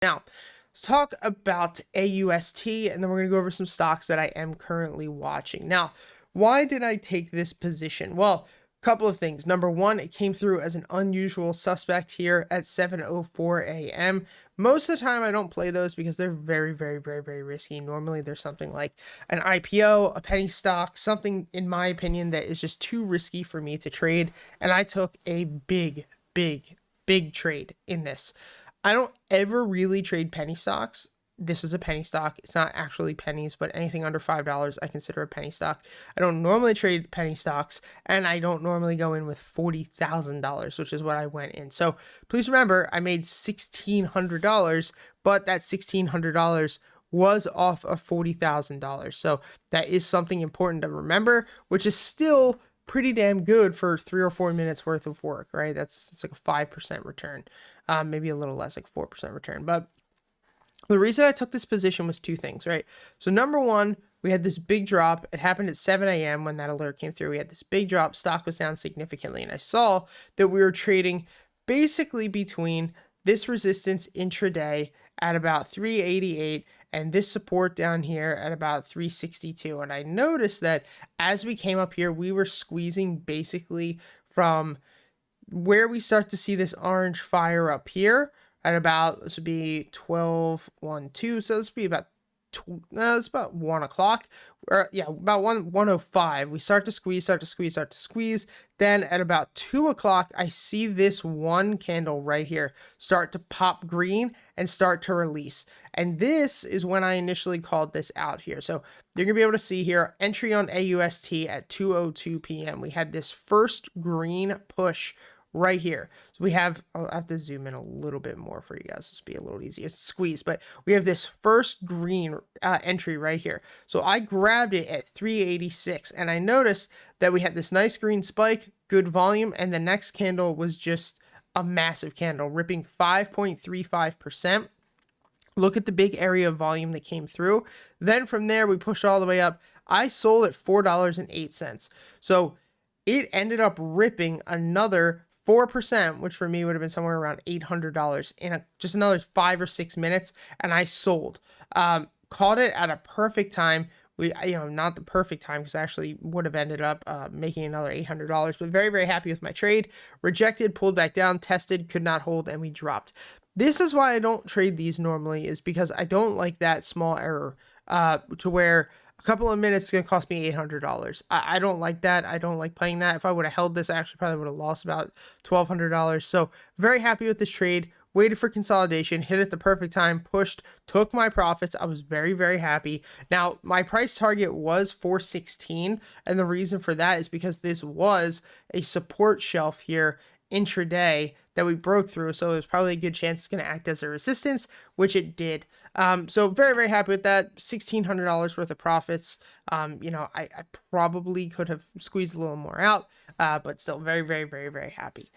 Now, let's talk about AUST, and then we're going to go over some stocks that I am currently watching. Now, why did I take this position? Well, a couple of things. Number one, it came through as an unusual suspect here at 7:04 a.m. Most of the time, I don't play those because they're very, very, very, very risky. Normally, there's something like an IPO, a penny stock, something, in my opinion, that is just too risky for me to trade. And I took a big, big, big trade in this. I don't ever really trade penny stocks. This is a penny stock. It's not actually pennies, but anything under $5 I consider a penny stock. I don't normally trade penny stocks, and I don't normally go in with $40,000, which is what I went in. So please remember, I made $1,600, but that $1,600 was off of $40,000. So that is something important to remember, which is still pretty damn good for 3 or 4 minutes worth of work, right? That's like a 5% return, maybe a little less, like 4% return. But the reason I took this position was two things, right? So number one, we had this big drop. It happened at 7 a.m. when that alert came through. We had this big drop. Stock was down significantly. And I saw that we were trading basically between this resistance intraday at about 388 and this support down here at about 362. And I noticed that as we came up here, we were squeezing basically from where we start to see this orange fire up here at about, this would be 12:12. So this would be about it's about 1 o'clock, or yeah, about 1:05. We start to squeeze. Then at about 2 o'clock, I see this one candle right here start to pop green and start to release. And this is when I initially called this out here. So you're gonna be able to see here, entry on AUST at 2:02 p.m. We had this first green push right here. So we have, I'll have to zoom in a little bit more for you guys. This will be a little easier to squeeze, but we have this first green entry right here. So I grabbed it at 386 and I noticed that we had this nice green spike, good volume, and the next candle was just a massive candle, ripping 5.35%. Look at the big area of volume that came through. Then from there, we pushed all the way up. I sold at $4.08. So it ended up ripping another 4%, which for me would have been somewhere around $800 in just another 5 or 6 minutes. And I sold, caught it at a perfect time. Not the perfect time, because I actually would have ended up making another $800, but very, very happy with my trade. Rejected, pulled back down, tested, could not hold, and we dropped. This is why I don't trade these normally, is because I don't like that small error to where a couple of minutes is going to cost me $800. I don't like that. I don't like playing that. If I would have held this, I actually probably would have lost about $1,200. So very happy with this trade. Waited for consolidation, hit at the perfect time, pushed, took my profits. I was very, very happy. Now, my price target was 416, and the reason for that is because this was a support shelf here intraday that we broke through, so there's probably a good chance it's going to act as a resistance, which it did. So very, very happy with that. $1,600 worth of profits. I probably could have squeezed a little more out, but still very, very, very, very happy.